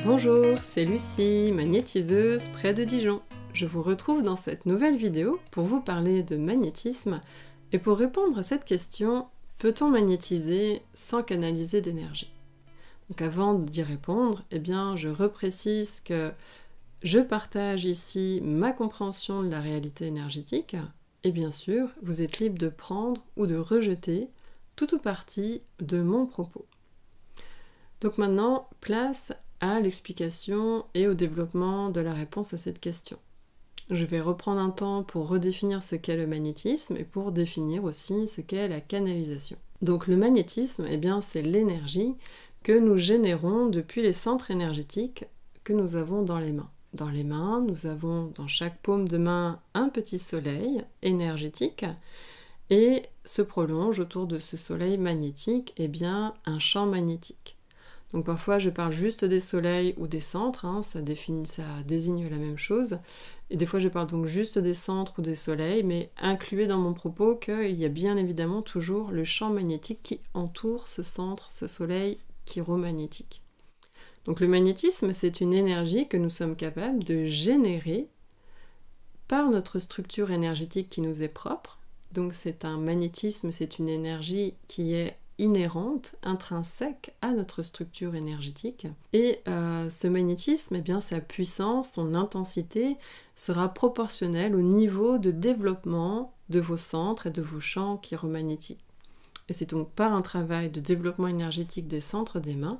Bonjour, c'est Lucie, magnétiseuse près de Dijon. Je vous retrouve dans cette nouvelle vidéo pour vous parler de magnétisme et pour répondre à cette question, peut-on magnétiser sans canaliser d'énergie? Donc avant d'y répondre, je reprécise que je partage ici ma compréhension de la réalité énergétique et bien sûr, vous êtes libre de prendre ou de rejeter tout ou partie de mon propos. Donc maintenant, place à l'explication et au développement de la réponse à cette question. Je vais reprendre un temps pour redéfinir ce qu'est le magnétisme et pour définir aussi ce qu'est la canalisation. Donc le magnétisme, c'est l'énergie que nous générons depuis les centres énergétiques que nous avons dans les mains. Dans les mains, nous avons dans chaque paume de main un petit soleil énergétique et se prolonge autour de ce soleil magnétique un champ magnétique. Donc parfois je parle juste des soleils ou des centres, ça désigne la même chose. Et des fois je parle donc juste des centres ou des soleils, mais incluez dans mon propos qu'il y a bien évidemment toujours le champ magnétique qui entoure ce centre, ce soleil chiromagnétique. Donc le magnétisme, c'est une énergie que nous sommes capables de générer par notre structure énergétique qui nous est propre. Donc c'est un magnétisme, c'est une énergie qui est inhérente, intrinsèque à notre structure énergétique. Et ce magnétisme, sa puissance, son intensité sera proportionnelle au niveau de développement de vos centres et de vos champs chiromagnétiques. Et c'est donc par un travail de développement énergétique des centres des mains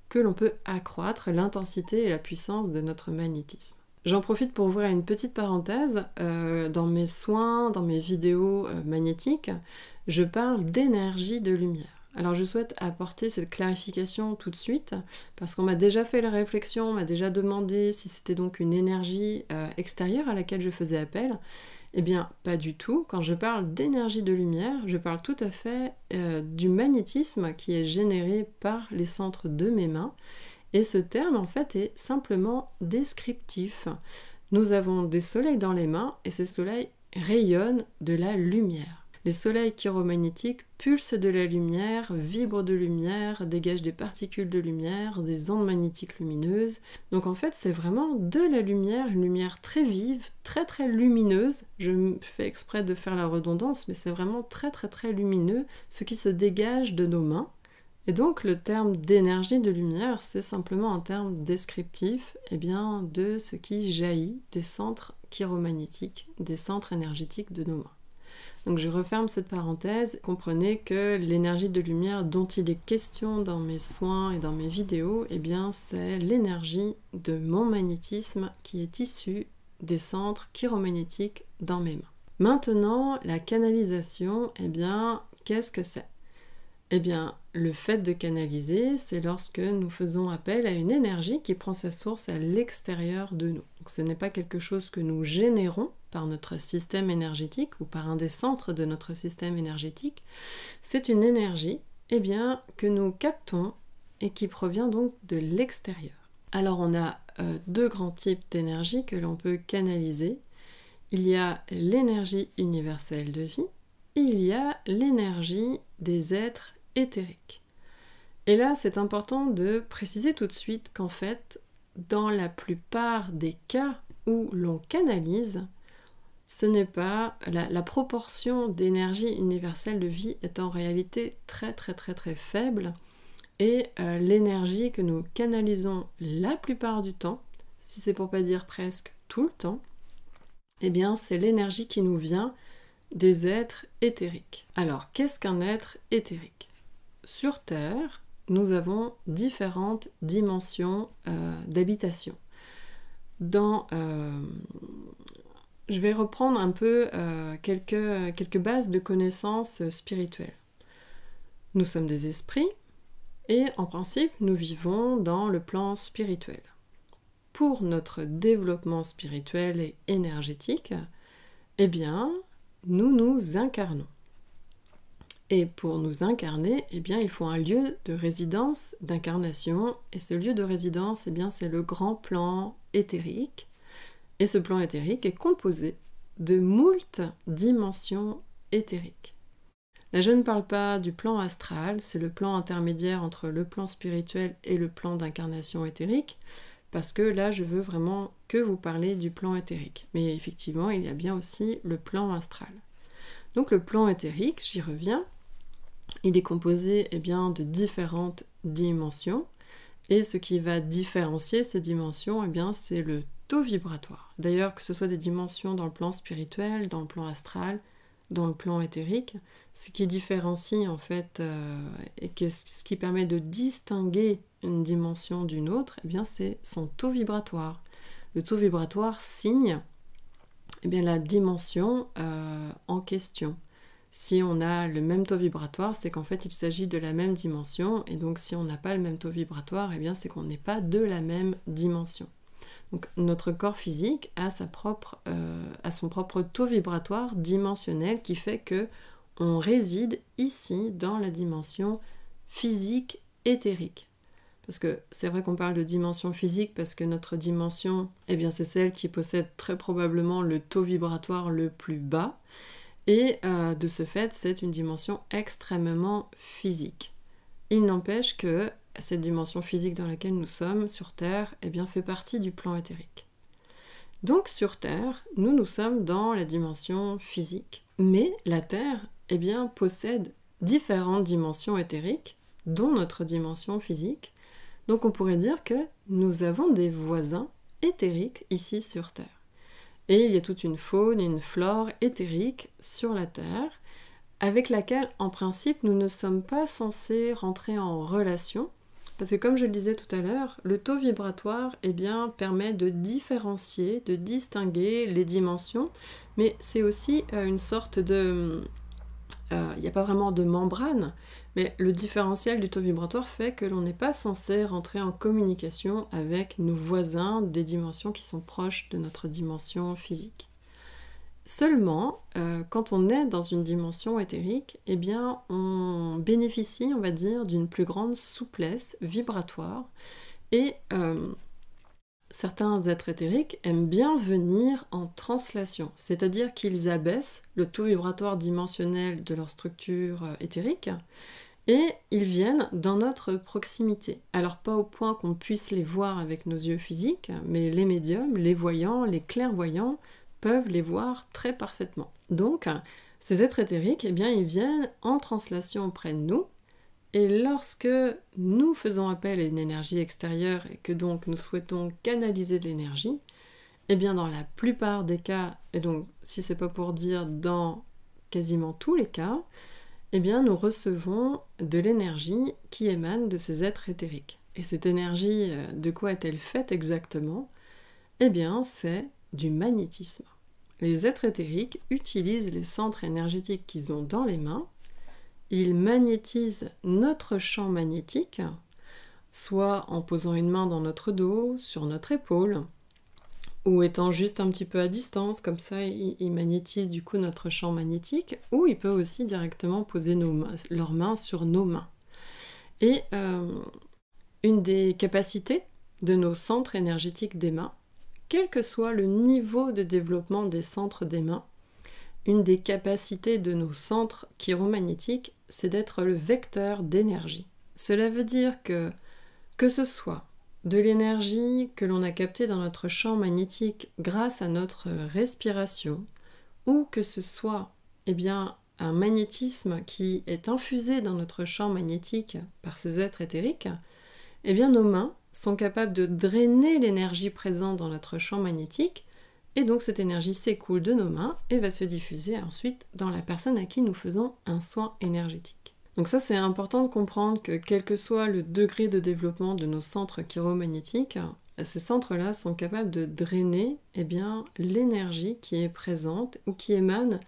que l'on peut accroître l'intensité et la puissance de notre magnétisme. J'en profite pour ouvrir une petite parenthèse. Dans mes soins, dans mes vidéos magnétiques, je parle d'énergie de lumière. Alors je souhaite apporter cette clarification tout de suite, parce qu'on m'a déjà fait la réflexion, on m'a déjà demandé si c'était donc une énergie extérieure à laquelle je faisais appel. Eh bien, pas du tout. Quand je parle d'énergie de lumière, je parle tout à fait du magnétisme qui est généré par les centres de mes mains. Et ce terme, en fait, est simplement descriptif. Nous avons des soleils dans les mains et ces soleils rayonnent de la lumière. Les soleils chiromagnétiques pulsent de la lumière, vibrent de lumière, dégagent des particules de lumière, des ondes magnétiques lumineuses. Donc en fait, c'est vraiment de la lumière, une lumière très vive, très très lumineuse. Je fais exprès de faire la redondance, mais c'est vraiment très très très lumineux, ce qui se dégage de nos mains. Et donc le terme d'énergie de lumière, c'est simplement un terme descriptif de ce qui jaillit des centres chiromagnétiques, des centres énergétiques de nos mains. Donc je referme cette parenthèse. Comprenez que l'énergie de lumière dont il est question dans mes soins et dans mes vidéos, c'est l'énergie de mon magnétisme qui est issue des centres chiromagnétiques dans mes mains. Maintenant, la canalisation, qu'est-ce que c'est? Le fait de canaliser, c'est lorsque nous faisons appel à une énergie qui prend sa source à l'extérieur de nous. Donc ce n'est pas quelque chose que nous générons par notre système énergétique ou par un des centres de notre système énergétique. C'est une énergie que nous captons et qui provient donc de l'extérieur. Alors on a deux grands types d'énergie que l'on peut canaliser. Il y a l'énergie universelle de vie et il y a l'énergie des êtres éthériques. Et là, c'est important de préciser tout de suite qu'en fait, dans la plupart des cas où l'on canalise, ce n'est pas la proportion d'énergie universelle de vie est en réalité très très très très faible et l'énergie que nous canalisons la plupart du temps, si c'est pour pas dire presque tout le temps, c'est l'énergie qui nous vient des êtres éthériques. Alors, qu'est-ce qu'un être éthérique? Sur Terre, nous avons différentes dimensions d'habitation. Je vais reprendre un peu quelques bases de connaissances spirituelles. Nous sommes des esprits et en principe, nous vivons dans le plan spirituel. Pour notre développement spirituel et énergétique, nous nous incarnons. Et pour nous incarner, il faut un lieu de résidence, d'incarnation. Et ce lieu de résidence, c'est le grand plan éthérique. Et ce plan éthérique est composé de moult dimensions éthériques. Là, je ne parle pas du plan astral, c'est le plan intermédiaire entre le plan spirituel et le plan d'incarnation éthérique. parce que là je veux vraiment que vous parler du plan éthérique. Mais effectivement, il y a bien aussi le plan astral. Donc le plan éthérique, j'y reviens, il est composé de différentes dimensions, et ce qui va différencier ces dimensions, c'est le taux vibratoire. D'ailleurs, que ce soit des dimensions dans le plan spirituel, dans le plan astral, dans le plan éthérique, ce qui différencie en fait, et ce qui permet de distinguer une dimension d'une autre, c'est son taux vibratoire. Le taux vibratoire signe la dimension en question. Si on a le même taux vibratoire, c'est qu'en fait il s'agit de la même dimension, et donc si on n'a pas le même taux vibratoire, c'est qu'on n'est pas de la même dimension. Donc notre corps physique a son propre taux vibratoire dimensionnel qui fait que on réside ici dans la dimension physique éthérique. Parce que c'est vrai qu'on parle de dimension physique parce que notre dimension, c'est celle qui possède très probablement le taux vibratoire le plus bas. Et de ce fait, c'est une dimension extrêmement physique. Il n'empêche que cette dimension physique dans laquelle nous sommes, sur Terre, fait partie du plan éthérique. Donc sur Terre, nous sommes dans la dimension physique. Mais la Terre, possède différentes dimensions éthériques, dont notre dimension physique. Donc on pourrait dire que nous avons des voisins éthériques ici sur Terre. Et il y a toute une faune et une flore éthérique sur la Terre, avec laquelle, en principe, nous ne sommes pas censés rentrer en relation, parce que comme je le disais tout à l'heure, le taux vibratoire permet de différencier, de distinguer les dimensions, mais c'est aussi une sorte de... Il n'y a pas vraiment de membrane, mais le différentiel du taux vibratoire fait que l'on n'est pas censé rentrer en communication avec nos voisins des dimensions qui sont proches de notre dimension physique. Seulement, quand on est dans une dimension éthérique, on bénéficie, on va dire, d'une plus grande souplesse vibratoire, et certains êtres éthériques aiment bien venir en translation, c'est-à-dire qu'ils abaissent le taux vibratoire dimensionnel de leur structure éthérique et ils viennent dans notre proximité. Alors pas au point qu'on puisse les voir avec nos yeux physiques, mais les médiums, les voyants, les clairvoyants peuvent les voir très parfaitement. Donc ces êtres éthériques, ils viennent en translation auprès de nous. Et lorsque nous faisons appel à une énergie extérieure et que donc nous souhaitons canaliser de l'énergie, dans la plupart des cas, et donc si c'est pas pour dire dans quasiment tous les cas, nous recevons de l'énergie qui émane de ces êtres éthériques. Et cette énergie, de quoi est-elle faite exactement ? C'est du magnétisme. Les êtres éthériques utilisent les centres énergétiques qu'ils ont dans les mains. Ils magnétisent notre champ magnétique, soit en posant une main dans notre dos, sur notre épaule, ou étant juste un petit peu à distance, comme ça ils magnétisent du coup notre champ magnétique, ou ils peuvent aussi directement poser leurs mains sur nos mains. Et une des capacités de nos centres énergétiques des mains, quel que soit le niveau de développement des centres des mains, une des capacités de nos centres chiromagnétiques, c'est d'être le vecteur d'énergie. Cela veut dire que ce soit de l'énergie que l'on a captée dans notre champ magnétique grâce à notre respiration, ou que ce soit un magnétisme qui est infusé dans notre champ magnétique par ces êtres éthériques, nos mains sont capables de drainer l'énergie présente dans notre champ magnétique, et donc cette énergie s'écoule de nos mains et va se diffuser ensuite dans la personne à qui nous faisons un soin énergétique. Donc ça, c'est important de comprendre que quel que soit le degré de développement de nos centres chiromagnétiques, ces centres-là sont capables de drainer l'énergie qui est présente ou qui émane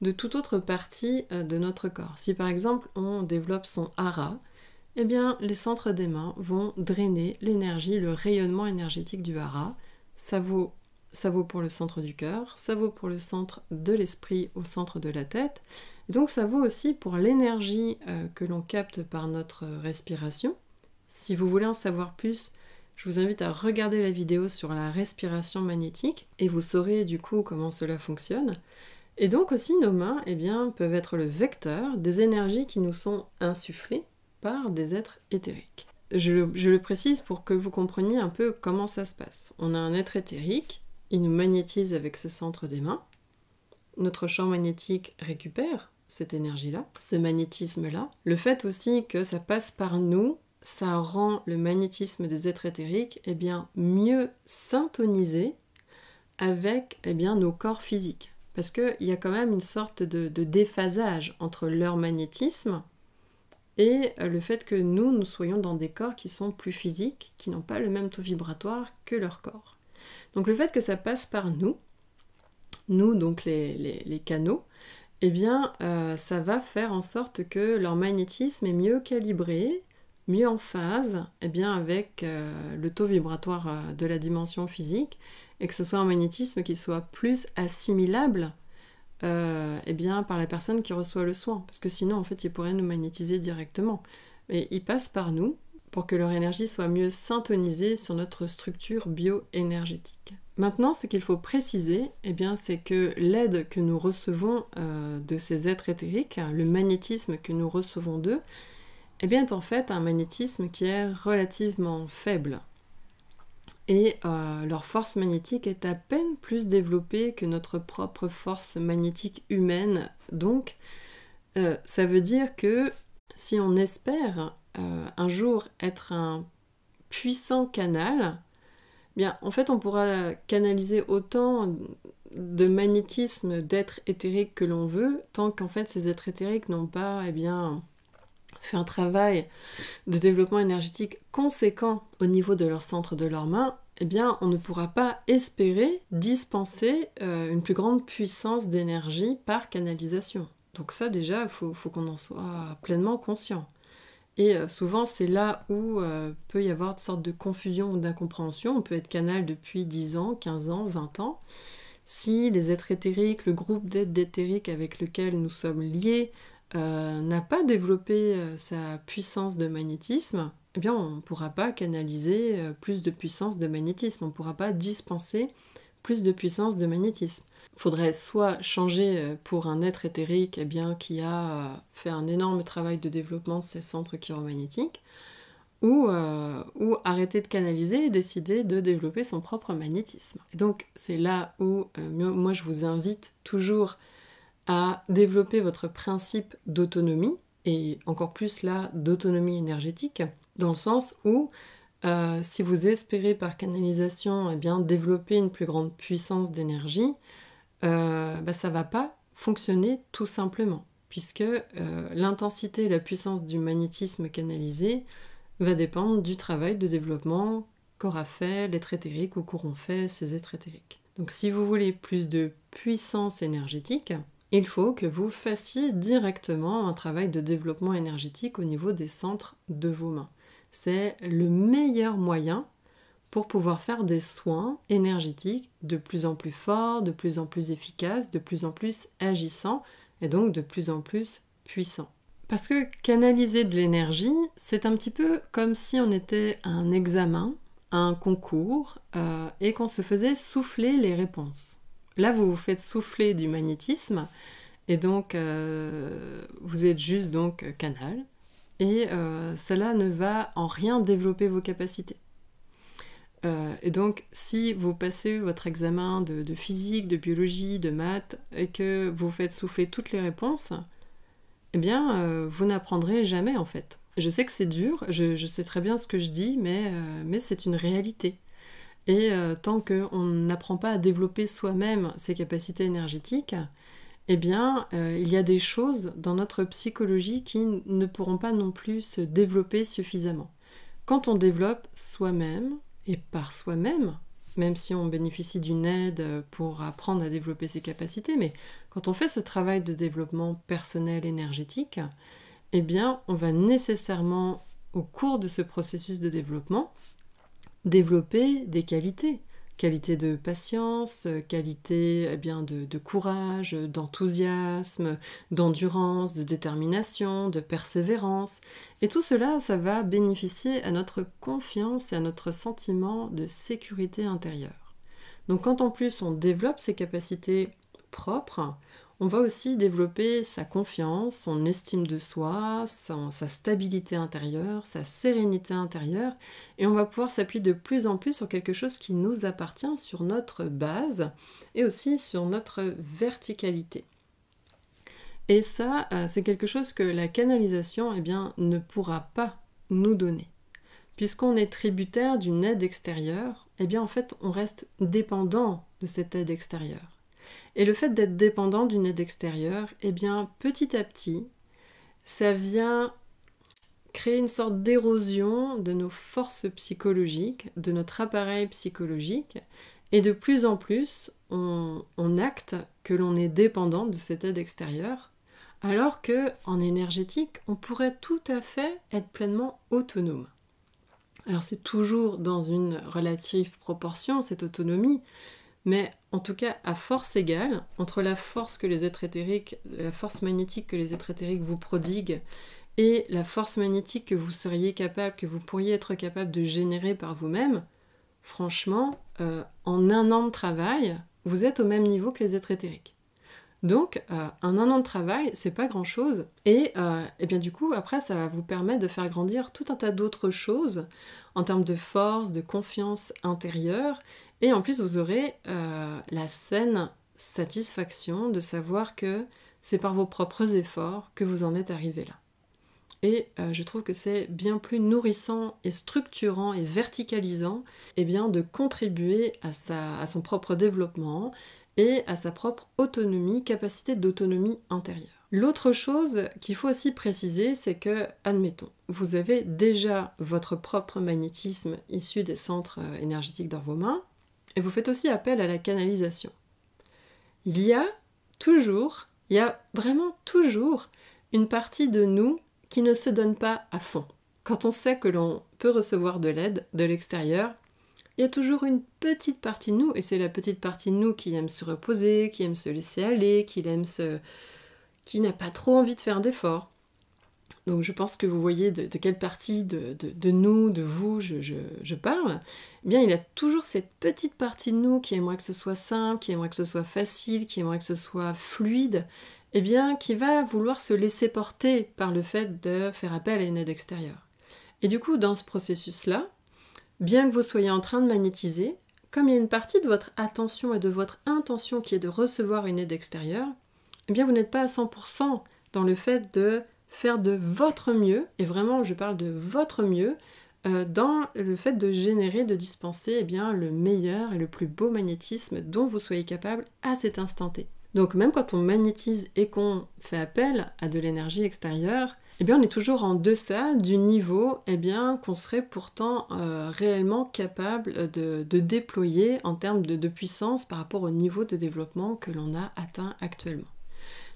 de toute autre partie de notre corps. Si par exemple on développe son hara, les centres des mains vont drainer l'énergie, le rayonnement énergétique du hara. Ça vaut pour le centre du cœur, ça vaut pour le centre de l'esprit au centre de la tête. Et donc ça vaut aussi pour l'énergie que l'on capte par notre respiration. Si vous voulez en savoir plus, je vous invite à regarder la vidéo sur la respiration magnétique et vous saurez du coup comment cela fonctionne. Et donc aussi nos mains peuvent être le vecteur des énergies qui nous sont insufflées par des êtres éthériques. je le précise pour que vous compreniez un peu comment ça se passe. On a un être éthérique, il nous magnétise avec ses centres des mains. Notre champ magnétique récupère cette énergie-là, ce magnétisme-là. Le fait aussi que ça passe par nous, ça rend le magnétisme des êtres éthériques mieux syntonisé avec nos corps physiques. Parce qu'il y a quand même une sorte de déphasage entre leur magnétisme et le fait que nous soyons dans des corps qui sont plus physiques, qui n'ont pas le même taux vibratoire que leur corps. Donc le fait que ça passe par nous donc les canaux, ça va faire en sorte que leur magnétisme est mieux calibré, mieux en phase avec le taux vibratoire de la dimension physique, et que ce soit un magnétisme qui soit plus assimilable par la personne qui reçoit le soin. Parce que sinon, en fait, ils pourraient nous magnétiser directement. Et ils passent par nous pour que leur énergie soit mieux syntonisée sur notre structure bio-énergétique. Maintenant, ce qu'il faut préciser, c'est que l'aide que nous recevons de ces êtres éthériques, le magnétisme que nous recevons d'eux, est en fait un magnétisme qui est relativement faible. Et leur force magnétique est à peine plus développée que notre propre force magnétique humaine. Donc, ça veut dire que si on espère un jour être un puissant canal, en fait, on pourra canaliser autant de magnétisme d'êtres éthériques que l'on veut, tant qu'en fait, ces êtres éthériques n'ont pas fait un travail de développement énergétique conséquent au niveau de leur centre de leurs mains, on ne pourra pas espérer dispenser une plus grande puissance d'énergie par canalisation. Donc ça déjà, il faut qu'on en soit pleinement conscient. Et souvent c'est là où peut y avoir une sorte de confusion ou d'incompréhension. On peut être canal depuis 10 ans, 15 ans, 20 ans. Si les êtres éthériques, le groupe d'êtres éthériques avec lequel nous sommes liés, n'a pas développé sa puissance de magnétisme, on ne pourra pas canaliser plus de puissance de magnétisme, on ne pourra pas dispenser plus de puissance de magnétisme. Il faudrait soit changer pour un être éthérique qui a fait un énorme travail de développement de ses centres chiromagnétiques, ou arrêter de canaliser et décider de développer son propre magnétisme. Et donc c'est là où moi je vous invite toujours à développer votre principe d'autonomie, et encore plus là, d'autonomie énergétique, dans le sens où si vous espérez par canalisation développer une plus grande puissance d'énergie, ça va pas fonctionner tout simplement, puisque l'intensité et la puissance du magnétisme canalisé va dépendre du travail de développement qu'aura fait l'être éthérique ou qu'auront fait ces êtres éthériques. Donc si vous voulez plus de puissance énergétique, il faut que vous fassiez directement un travail de développement énergétique au niveau des centres de vos mains. C'est le meilleur moyen pour pouvoir faire des soins énergétiques de plus en plus forts, de plus en plus efficaces, de plus en plus agissants et donc de plus en plus puissants. Parce que canaliser de l'énergie, c'est un petit peu comme si on était à un examen, à un concours, et qu'on se faisait souffler les réponses. Là, vous vous faites souffler du magnétisme, et donc vous êtes juste donc canal, et cela ne va en rien développer vos capacités. Et donc, si vous passez votre examen de physique, de biologie, de maths, et que vous faites souffler toutes les réponses, vous n'apprendrez jamais en fait. Je sais que c'est dur, je sais très bien ce que je dis, mais c'est une réalité. Et tant qu'on n'apprend pas à développer soi-même ses capacités énergétiques, il y a des choses dans notre psychologie qui ne pourront pas non plus se développer suffisamment. Quand on développe soi-même, et par soi-même, même si on bénéficie d'une aide pour apprendre à développer ses capacités, mais quand on fait ce travail de développement personnel énergétique, on va nécessairement, au cours de ce processus de développement, développer des qualités. Qualité de patience, qualité de courage, d'enthousiasme, d'endurance, de détermination, de persévérance. Et tout cela, ça va bénéficier à notre confiance et à notre sentiment de sécurité intérieure. Donc quand en plus on développe ces capacités propre, on va aussi développer sa confiance, son estime de soi, sa stabilité intérieure, sa sérénité intérieure, et on va pouvoir s'appuyer de plus en plus sur quelque chose qui nous appartient, sur notre base, et aussi sur notre verticalité. Et ça, c'est quelque chose que la canalisation, ne pourra pas nous donner. Puisqu'on est tributaire d'une aide extérieure, en fait, on reste dépendant de cette aide extérieure. Et le fait d'être dépendant d'une aide extérieure, petit à petit, ça vient créer une sorte d'érosion de nos forces psychologiques, de notre appareil psychologique, et de plus en plus, on acte que l'on est dépendant de cette aide extérieure, alors qu'en énergétique, on pourrait tout à fait être pleinement autonome. Alors c'est toujours dans une relative proportion, cette autonomie, mais en tout cas à force égale, entre la force que les êtres éthériques, la force magnétique que les êtres éthériques vous prodiguent et la force magnétique que vous seriez capable, que vous pourriez être capable de générer par vous-même, franchement, en un an de travail, vous êtes au même niveau que les êtres éthériques. Donc, en un an de travail, c'est pas grand-chose. Et du coup, après, ça va vous permettre de faire grandir tout un tas d'autres choses en termes de force, de confiance intérieure. Et en plus, vous aurez la saine satisfaction de savoir que c'est par vos propres efforts que vous en êtes arrivé là. Et je trouve que c'est bien plus nourrissant et structurant et verticalisant de contribuer à son propre développement et à sa propre autonomie, capacité d'autonomie intérieure. L'autre chose qu'il faut aussi préciser, c'est que, admettons, vous avez déjà votre propre magnétisme issu des centres énergétiques dans vos mains, et vous faites aussi appel à la canalisation. Il y a vraiment toujours une partie de nous qui ne se donne pas à fond. Quand on sait que l'on peut recevoir de l'aide de l'extérieur, il y a toujours une petite partie de nous, et c'est la petite partie de nous qui aime se reposer, qui aime se laisser aller, qui n'a pas trop envie de faire d'efforts. Donc je pense que vous voyez de quelle partie de nous, de vous, je parle. Il y a toujours cette petite partie de nous qui aimerait que ce soit simple, qui aimerait que ce soit facile, qui aimerait que ce soit fluide, qui va vouloir se laisser porter par le fait de faire appel à une aide extérieure. Et du coup, dans ce processus-là, bien que vous soyez en train de magnétiser, comme il y a une partie de votre attention et de votre intention qui est de recevoir une aide extérieure, vous n'êtes pas à 100% dans le fait de faire de votre mieux, et vraiment je parle de votre mieux, dans le fait de générer, de dispenser le meilleur et le plus beau magnétisme dont vous soyez capable à cet instant T. Donc même quand on magnétise et qu'on fait appel à de l'énergie extérieure, on est toujours en deçà du niveau qu'on serait pourtant réellement capable de déployer en termes de puissance par rapport au niveau de développement que l'on a atteint actuellement.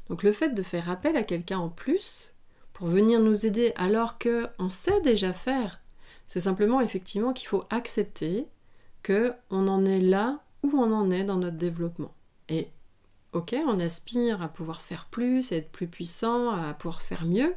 Donc le fait de faire appel à quelqu'un en plus pour venir nous aider alors qu'on sait déjà faire, c'est simplement effectivement qu'il faut accepter qu'on en est là où on en est dans notre développement. Et ok, on aspire à pouvoir faire plus, à être plus puissant, à pouvoir faire mieux,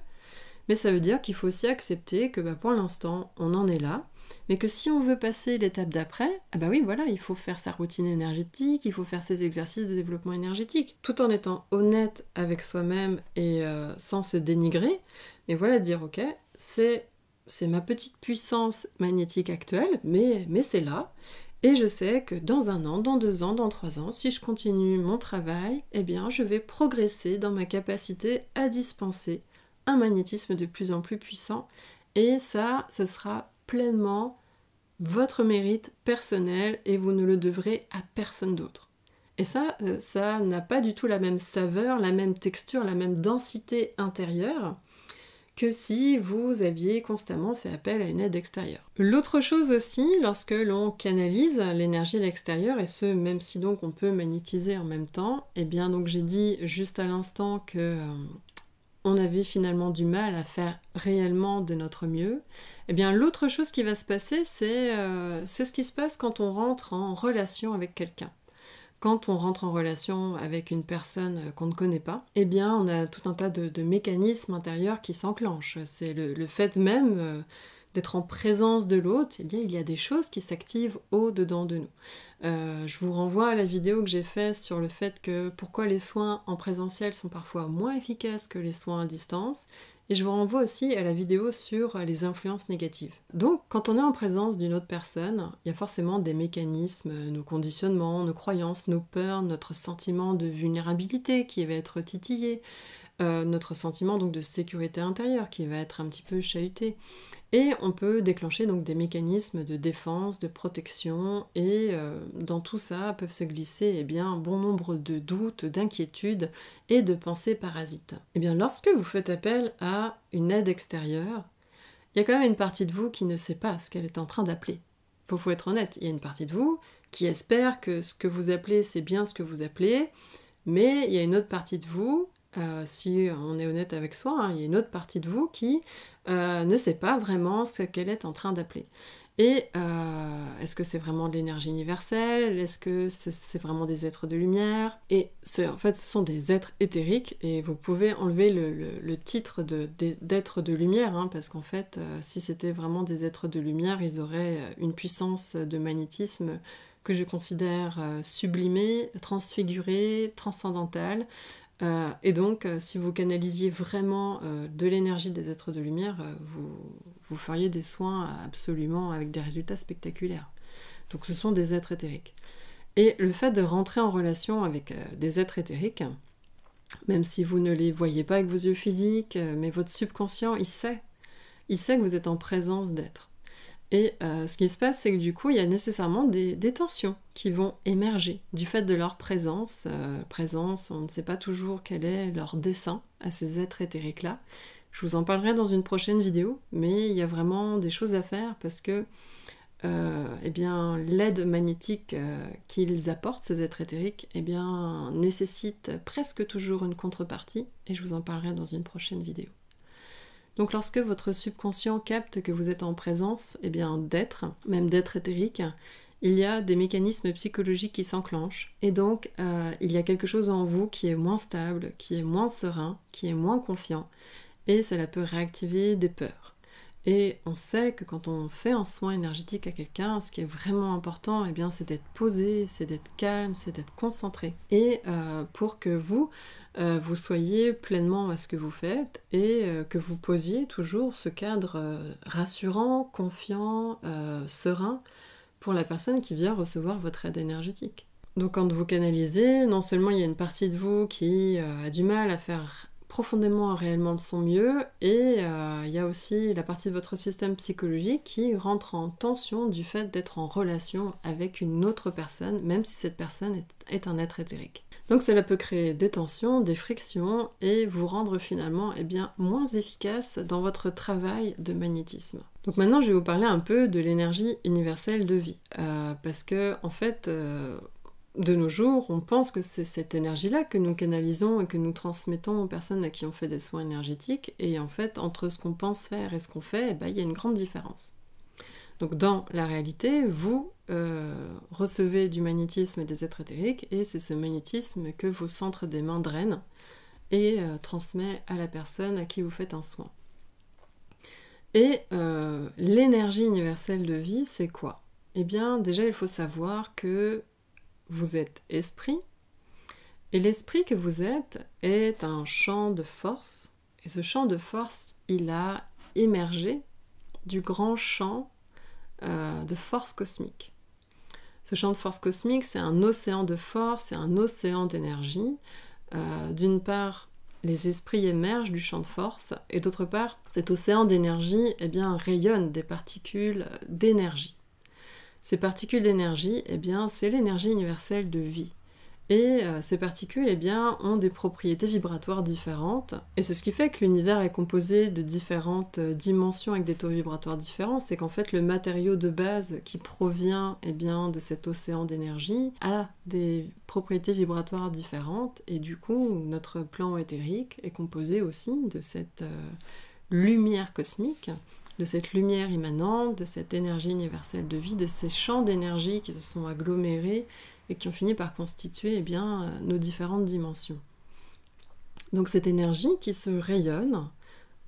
mais ça veut dire qu'il faut aussi accepter que pour l'instant, on en est là, mais que si on veut passer l'étape d'après, il faut faire sa routine énergétique, il faut faire ses exercices de développement énergétique, tout en étant honnête avec soi-même et sans se dénigrer, mais dire ok, c'est ma petite puissance magnétique actuelle, mais c'est là, et je sais que dans 1 an, dans 2 ans, dans 3 ans, si je continue mon travail, je vais progresser dans ma capacité à dispenser un magnétisme de plus en plus puissant, et ça, ce sera pleinement votre mérite personnel et vous ne le devrez à personne d'autre. Et ça n'a pas du tout la même saveur, la même texture, la même densité intérieure que si vous aviez constamment fait appel à une aide extérieure. L'autre chose aussi, lorsque l'on canalise l'énergie à l'extérieur, et ce, même si donc on peut magnétiser en même temps, donc j'ai dit juste à l'instant que on avait finalement du mal à faire réellement de notre mieux, l'autre chose qui va se passer, c'est ce qui se passe quand on rentre en relation avec quelqu'un. Quand on rentre en relation avec une personne qu'on ne connaît pas, on a tout un tas de mécanismes intérieurs qui s'enclenchent. C'est le fait même d'être en présence de l'autre, eh bien, il y a des choses qui s'activent au-dedans de nous. Je vous renvoie à la vidéo que j'ai faite sur le fait que pourquoi les soins en présentiel sont parfois moins efficaces que les soins à distance. Et je vous renvoie aussi à la vidéo sur les influences négatives. Donc, quand on est en présence d'une autre personne, il y a forcément des mécanismes, nos conditionnements, nos croyances, nos peurs, notre sentiment de vulnérabilité qui va être titillé, notre sentiment donc de sécurité intérieure qui va être un petit peu chahuté. Et on peut déclencher donc des mécanismes de défense, de protection, et dans tout ça peuvent se glisser eh bien, bon nombre de doutes, d'inquiétudes et de pensées parasites. Eh bien, lorsque vous faites appel à une aide extérieure, il y a quand même une partie de vous qui ne sait pas ce qu'elle est en train d'appeler. Faut être honnête, il y a une partie de vous qui espère que ce que vous appelez, c'est bien ce que vous appelez, mais il y a une autre partie de vous, si on est honnête avec soi, hein, il y a une autre partie de vous qui ne sait pas vraiment ce qu'elle est en train d'appeler. Et est-ce que c'est vraiment de l'énergie universelle? Est-ce que c'est vraiment des êtres de lumière? Et en fait, ce sont des êtres éthériques, et vous pouvez enlever le titre d'êtres de lumière, hein, parce qu'en fait, si c'était vraiment des êtres de lumière, ils auraient une puissance de magnétisme que je considère sublimée, transfigurée, transcendantale. Et donc, si vous canalisiez vraiment de l'énergie des êtres de lumière, vous feriez des soins absolument avec des résultats spectaculaires. Donc ce sont des êtres éthériques. Et le fait de rentrer en relation avec des êtres éthériques, même si vous ne les voyez pas avec vos yeux physiques, mais votre subconscient, il sait que vous êtes en présence d'êtres. Et ce qui se passe, c'est que du coup, il y a nécessairement des tensions qui vont émerger du fait de leur présence. On ne sait pas toujours quel est leur dessein à ces êtres éthériques-là. Je vous en parlerai dans une prochaine vidéo, mais il y a vraiment des choses à faire parce que eh bien, l'aide magnétique qu'ils apportent, ces êtres éthériques, eh bien, nécessite presque toujours une contrepartie, et je vous en parlerai dans une prochaine vidéo. Donc lorsque votre subconscient capte que vous êtes en présence eh bien, d'êtres, même d'êtres éthériques, il y a des mécanismes psychologiques qui s'enclenchent. Et donc il y a quelque chose en vous qui est moins stable, qui est moins serein, qui est moins confiant. Et cela peut réactiver des peurs. Et on sait que quand on fait un soin énergétique à quelqu'un, ce qui est vraiment important, eh bien, c'est d'être posé, c'est d'être calme, c'est d'être concentré. Et pour que vous soyez pleinement à ce que vous faites et que vous posiez toujours ce cadre rassurant, confiant, serein pour la personne qui vient recevoir votre aide énergétique. Donc quand vous canalisez, non seulement il y a une partie de vous qui a du mal à faire profondément réellement de son mieux, et il y a aussi la partie de votre système psychologique qui rentre en tension du fait d'être en relation avec une autre personne, même si cette personne est un être éthérique. Donc cela peut créer des tensions, des frictions, et vous rendre finalement eh bien, moins efficace dans votre travail de magnétisme. Donc maintenant je vais vous parler un peu de l'énergie universelle de vie, parce que en fait, de nos jours, on pense que c'est cette énergie-là que nous canalisons et que nous transmettons aux personnes à qui on fait des soins énergétiques, et en fait, entre ce qu'on pense faire et ce qu'on fait, eh ben, il y a une grande différence. Donc dans la réalité, vous recevez du magnétisme et des êtres éthériques, et c'est ce magnétisme que vos centres des mains drainent et transmet à la personne à qui vous faites un soin. Et l'énergie universelle de vie, c'est quoi? Eh bien, déjà, il faut savoir que vous êtes esprit, et l'esprit que vous êtes est un champ de force, et ce champ de force, il a émergé du grand champ de force cosmique. Ce champ de force cosmique, c'est un océan de force, c'est un océan d'énergie. D'une part, les esprits émergent du champ de force, et d'autre part, cet océan d'énergie eh bien, rayonne des particules d'énergie. Ces particules d'énergie, eh bien, c'est l'énergie universelle de vie. Et ces particules eh bien, ont des propriétés vibratoires différentes. Et c'est ce qui fait que l'univers est composé de différentes dimensions avec des taux vibratoires différents. C'est qu'en fait, le matériau de base qui provient eh bien, de cet océan d'énergie a des propriétés vibratoires différentes. Et du coup, notre plan éthérique est composé aussi de cette lumière cosmique, de cette lumière immanente, de cette énergie universelle de vie, de ces champs d'énergie qui se sont agglomérés et qui ont fini par constituer eh bien, nos différentes dimensions. Donc cette énergie qui se rayonne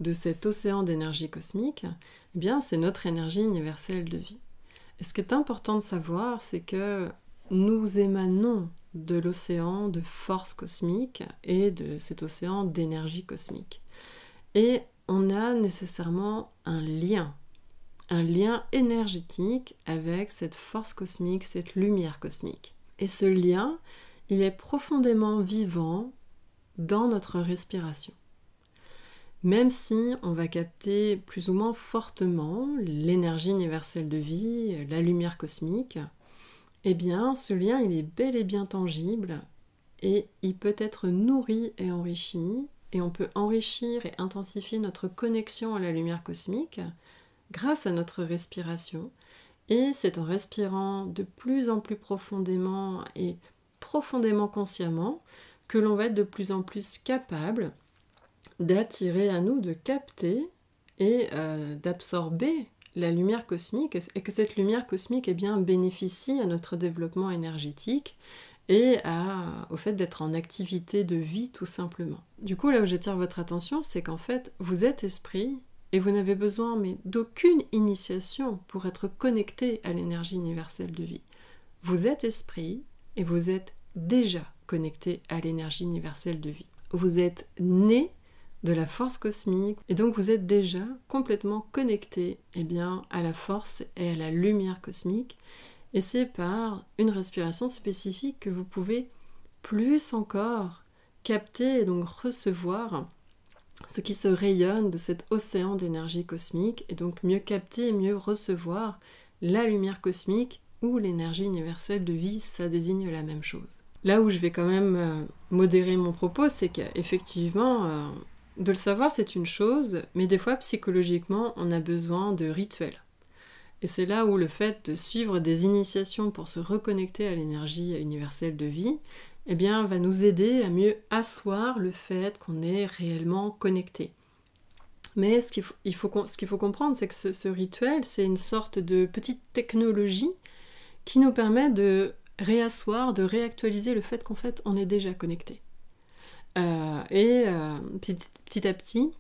de cet océan d'énergie cosmique, eh bien c'est notre énergie universelle de vie. Et ce qui est important de savoir, c'est que nous émanons de l'océan de force cosmique et de cet océan d'énergie cosmique. Et on a nécessairement un lien énergétique avec cette force cosmique, cette lumière cosmique. Et ce lien, il est profondément vivant dans notre respiration. Même si on va capter plus ou moins fortement l'énergie universelle de vie, la lumière cosmique, eh bien ce lien il est bel et bien tangible et il peut être nourri et enrichi, et on peut enrichir et intensifier notre connexion à la lumière cosmique grâce à notre respiration. Et c'est en respirant de plus en plus profondément et profondément consciemment que l'on va être de plus en plus capable d'attirer à nous, de capter et d'absorber la lumière cosmique, et que cette lumière cosmique eh bien, bénéficie à notre développement énergétique et au fait d'être en activité de vie tout simplement. Du coup, là où j'attire votre attention, c'est qu'en fait, vous êtes esprit et vous n'avez besoin mais d'aucune initiation pour être connecté à l'énergie universelle de vie. Vous êtes esprit et vous êtes déjà connecté à l'énergie universelle de vie. Vous êtes né de la force cosmique et donc vous êtes déjà complètement connecté eh bien, à la force et à la lumière cosmique, et c'est par une respiration spécifique que vous pouvez plus encore capter et donc recevoir ce qui se rayonne de cet océan d'énergie cosmique, et donc mieux capter et mieux recevoir la lumière cosmique ou l'énergie universelle de vie, ça désigne la même chose. Là où je vais quand même modérer mon propos, c'est qu'effectivement, de le savoir c'est une chose, mais des fois psychologiquement on a besoin de rituels. Et c'est là où le fait de suivre des initiations pour se reconnecter à l'énergie universelle de vie, eh bien, va nous aider à mieux asseoir le fait qu'on est réellement connecté. Mais ce qu'il faut comprendre, c'est que ce rituel, c'est une sorte de petite technologie qui nous permet de réasseoir, de réactualiser le fait qu'en fait, on est déjà connecté. Petit à petit,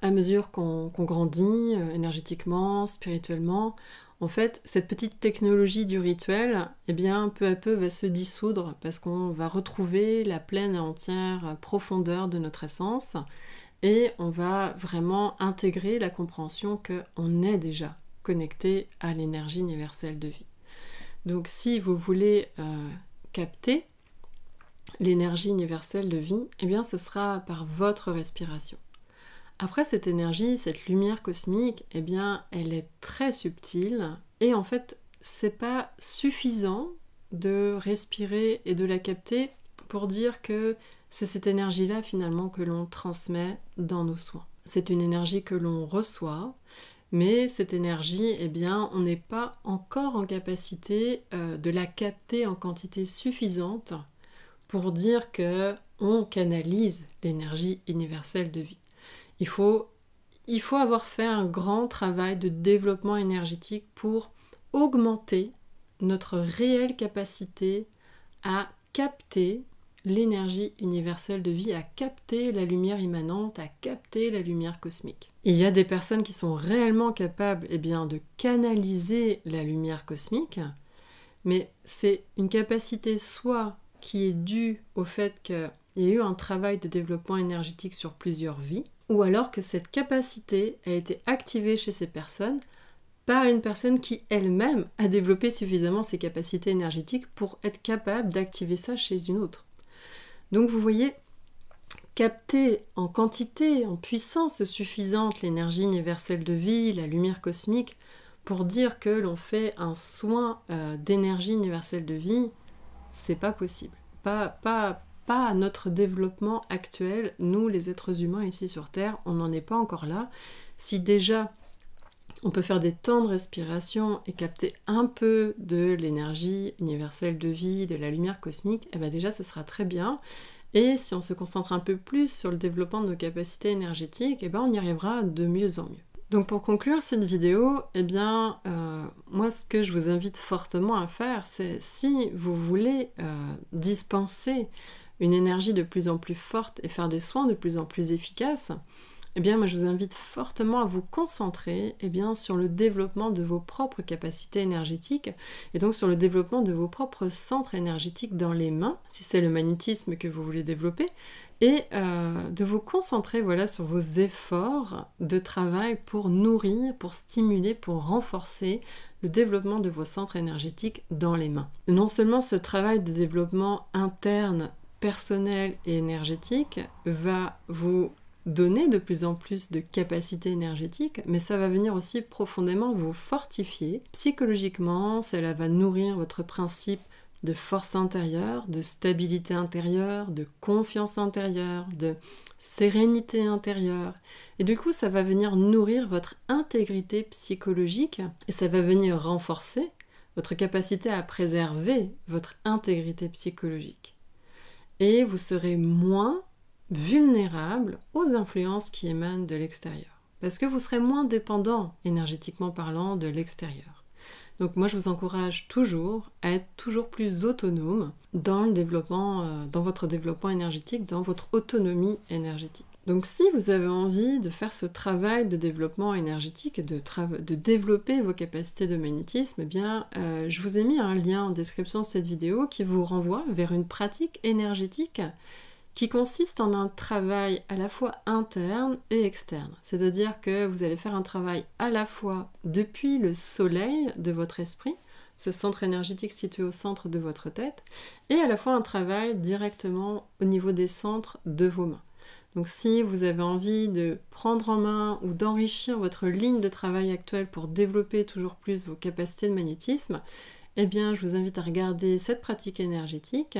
à mesure qu'on grandit énergétiquement, spirituellement, en fait, cette petite technologie du rituel, eh bien, peu à peu va se dissoudre parce qu'on va retrouver la pleine et entière profondeur de notre essence et on va vraiment intégrer la compréhension qu'on est déjà connecté à l'énergie universelle de vie. Donc, si vous voulez capter l'énergie universelle de vie, eh bien, ce sera par votre respiration. Après, cette énergie, cette lumière cosmique, eh bien, elle est très subtile et en fait, c'est pas suffisant de respirer et de la capter pour dire que c'est cette énergie-là finalement que l'on transmet dans nos soins. C'est une énergie que l'on reçoit, mais cette énergie, eh bien, on n'est pas encore en capacité de la capter en quantité suffisante pour dire que on canalise l'énergie universelle de vie. Il faut avoir fait un grand travail de développement énergétique pour augmenter notre réelle capacité à capter l'énergie universelle de vie, à capter la lumière immanente, à capter la lumière cosmique. Il y a des personnes qui sont réellement capables eh bien, de canaliser la lumière cosmique, mais c'est une capacité soit qui est due au fait qu'il y a eu un travail de développement énergétique sur plusieurs vies, ou alors que cette capacité a été activée chez ces personnes par une personne qui elle-même a développé suffisamment ses capacités énergétiques pour être capable d'activer ça chez une autre. Donc vous voyez, capter en quantité, en puissance suffisante l'énergie universelle de vie, la lumière cosmique, pour dire que l'on fait un soin d'énergie universelle de vie, c'est pas possible. Pas à notre développement actuel, nous les êtres humains ici sur Terre, on n'en est pas encore là. Si déjà on peut faire des temps de respiration et capter un peu de l'énergie universelle de vie, de la lumière cosmique, eh bien déjà ce sera très bien. Et si on se concentre un peu plus sur le développement de nos capacités énergétiques, eh bien on y arrivera de mieux en mieux. Donc pour conclure cette vidéo, eh bien, moi ce que je vous invite fortement à faire, c'est si vous voulez dispenser une énergie de plus en plus forte et faire des soins de plus en plus efficaces, eh bien moi je vous invite fortement à vous concentrer sur le développement de vos propres capacités énergétiques et donc sur le développement de vos propres centres énergétiques dans les mains, si c'est le magnétisme que vous voulez développer, et de vous concentrer sur vos efforts de travail pour nourrir, pour stimuler, pour renforcer le développement de vos centres énergétiques dans les mains. Non seulement ce travail de développement interne, personnel et énergétique va vous donner de plus en plus de capacités énergétiques, mais ça va venir aussi profondément vous fortifier. Psychologiquement, cela va nourrir votre principe de force intérieure, de stabilité intérieure, de confiance intérieure, de sérénité intérieure. Et du coup, ça va venir nourrir votre intégrité psychologique et ça va venir renforcer votre capacité à préserver votre intégrité psychologique. Et vous serez moins vulnérable aux influences qui émanent de l'extérieur. Parce que vous serez moins dépendant, énergétiquement parlant, de l'extérieur. Donc moi je vous encourage toujours à être toujours plus autonome dans le développement, dans votre développement énergétique, dans votre autonomie énergétique. Donc si vous avez envie de faire ce travail de développement énergétique et de développer vos capacités de magnétisme, je vous ai mis un lien en description de cette vidéo qui vous renvoie vers une pratique énergétique qui consiste en un travail à la fois interne et externe. C'est-à-dire que vous allez faire un travail à la fois depuis le soleil de votre esprit, ce centre énergétique situé au centre de votre tête, et à la fois un travail directement au niveau des centres de vos mains. Donc si vous avez envie de prendre en main ou d'enrichir votre ligne de travail actuelle pour développer toujours plus vos capacités de magnétisme, je vous invite à regarder cette pratique énergétique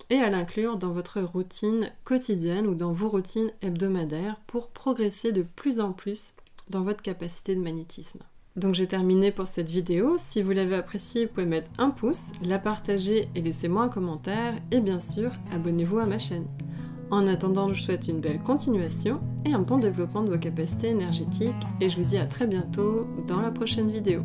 et à l'inclure dans votre routine quotidienne ou dans vos routines hebdomadaires pour progresser de plus en plus dans votre capacité de magnétisme. Donc j'ai terminé pour cette vidéo. Si vous l'avez appréciée, vous pouvez mettre un pouce, la partager et laissez-moi un commentaire et bien sûr, abonnez-vous à ma chaîne. En attendant, je vous souhaite une belle continuation et un bon développement de vos capacités énergétiques et je vous dis à très bientôt dans la prochaine vidéo.